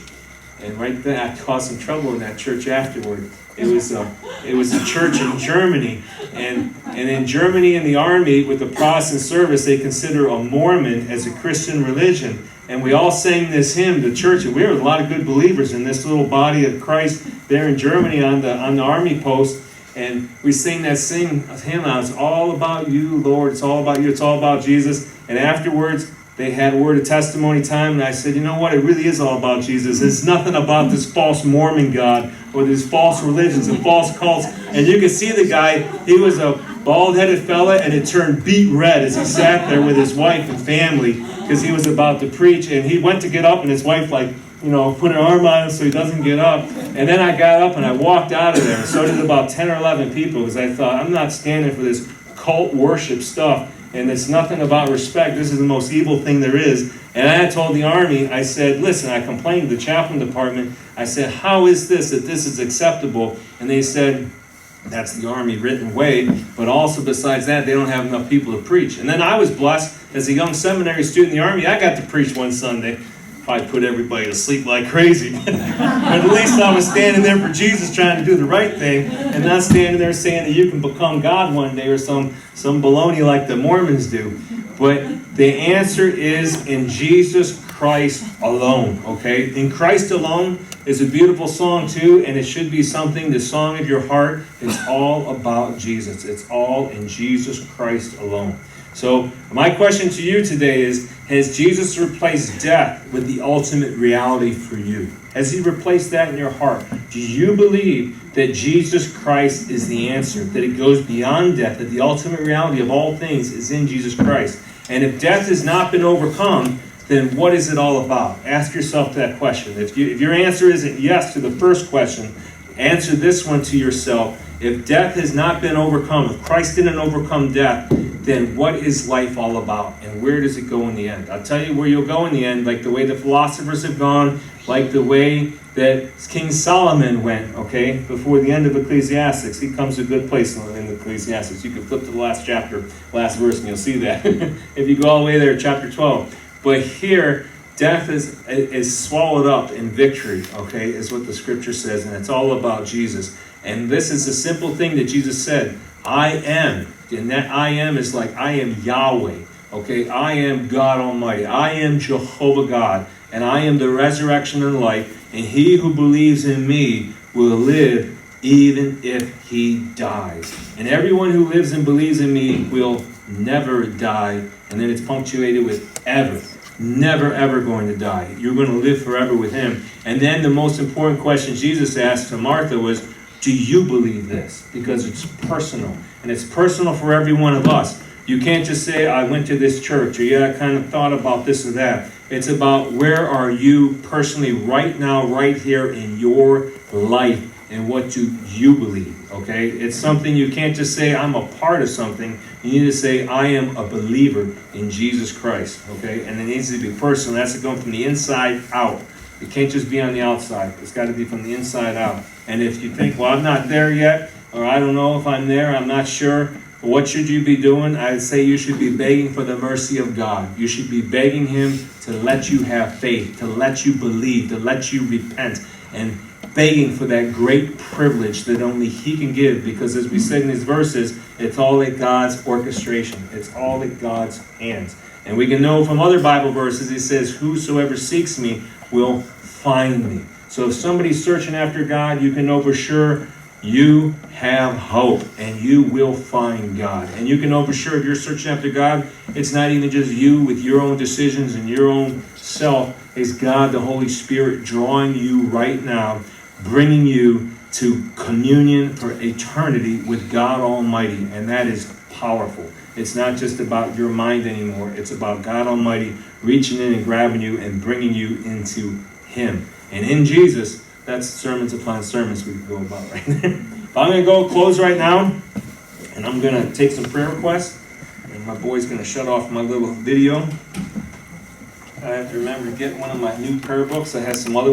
And right then I caused some trouble in that church afterward. It was a church in Germany. And in Germany, in the army, with the Protestant service, they consider a Mormon as a Christian religion. And we all sang this hymn, the church. And we were a lot of good believers in this little body of Christ there in Germany on the army post. And we sing that hymn out. It's all about you, Lord. It's all about you. It's all about Jesus. And afterwards, they had a word of testimony time. And I said, you know what? It really is all about Jesus. It's nothing about this false Mormon God or these false religions and false cults. And you can see the guy. He was a bald-headed fella, and it turned beet red as he sat there with his wife and family because he was about to preach. And he went to get up, and his wife, put her arm on him so he doesn't get up. And then I got up and I walked out of there. And so did about 10 or 11 people because I thought, I'm not standing for this cult worship stuff. And it's nothing about respect. This is the most evil thing there is. And I told the army, I said, listen, I complained to the chaplain department. I said, how is this that this is acceptable? And they said, that's the army written way. But also besides that, they don't have enough people to preach. And then I was blessed as a young seminary student in the army. I got to preach one Sunday. Probably put everybody to sleep like crazy. But at least I was standing there for Jesus trying to do the right thing and not standing there saying that you can become God one day or some baloney like the Mormons do. But the answer is in Jesus Christ alone, okay? In Christ alone is a beautiful song too, and it should be something, the song of your heart. It's all about Jesus. It's all in Jesus Christ alone. So my question to you today is, has Jesus replaced death with the ultimate reality for you? Has he replaced that in your heart? Do you believe that Jesus Christ is the answer, that it goes beyond death, that the ultimate reality of all things is in Jesus Christ? And if death has not been overcome, then what is it all about? Ask yourself that question. If your answer isn't yes to the first question, answer this one to yourself. If death has not been overcome, if Christ didn't overcome death, then what is life all about? And where does it go in the end? I'll tell you where you'll go in the end, like the way the philosophers have gone, like the way that King Solomon went, okay, before the end of Ecclesiastes. He comes to a good place in Ecclesiastes. You can flip to the last chapter, last verse, and you'll see that. If you go all the way there, chapter 12. But here, death is swallowed up in victory, okay, is what the scripture says, and it's all about Jesus. And this is a simple thing that Jesus said, I am. And that I am is like, I am Yahweh, okay? I am God Almighty. I am Jehovah God. And I am the resurrection and life. And he who believes in me will live even if he dies. And everyone who lives and believes in me will never die. And then it's punctuated with ever. Never, ever going to die. You're going to live forever with him. And then the most important question Jesus asked to Martha was, do you believe this? Because it's personal. And it's personal for every one of us. You can't just say, I went to this church, or yeah, I kind of thought about this or that. It's about where are you personally right now, right here in your life, and what do you believe, okay? It's something you can't just say, I'm a part of something. You need to say, I am a believer in Jesus Christ, okay? And it needs to be personal. That's going from the inside out. It can't just be on the outside. It's got to be from the inside out. And if you think, well, I'm not there yet, or I don't know if I'm there, I'm not sure, what should you be doing? I'd say you should be begging for the mercy of God. You should be begging him to let you have faith, to let you believe, to let you repent, and begging for that great privilege that only he can give, because as we said in these verses, it's all at God's orchestration. It's all at God's hands. And we can know from other Bible verses, he says, whosoever seeks me will find me. So if somebody's searching after God, you can know for sure you have hope and you will find God. And you can know for sure if you're searching after God, it's not even just you with your own decisions and your own self. It's God, the Holy Spirit, drawing you right now, bringing you to communion for eternity with God Almighty. And that is powerful. It's not just about your mind anymore. It's about God Almighty reaching in and grabbing you and bringing you into him. And in Jesus, that's sermons upon sermons we can go about right there. But I'm going to go close right now, and I'm going to take some prayer requests. And my boy's going to shut off my little video. I have to remember to get one of my new prayer books. I have some other ones.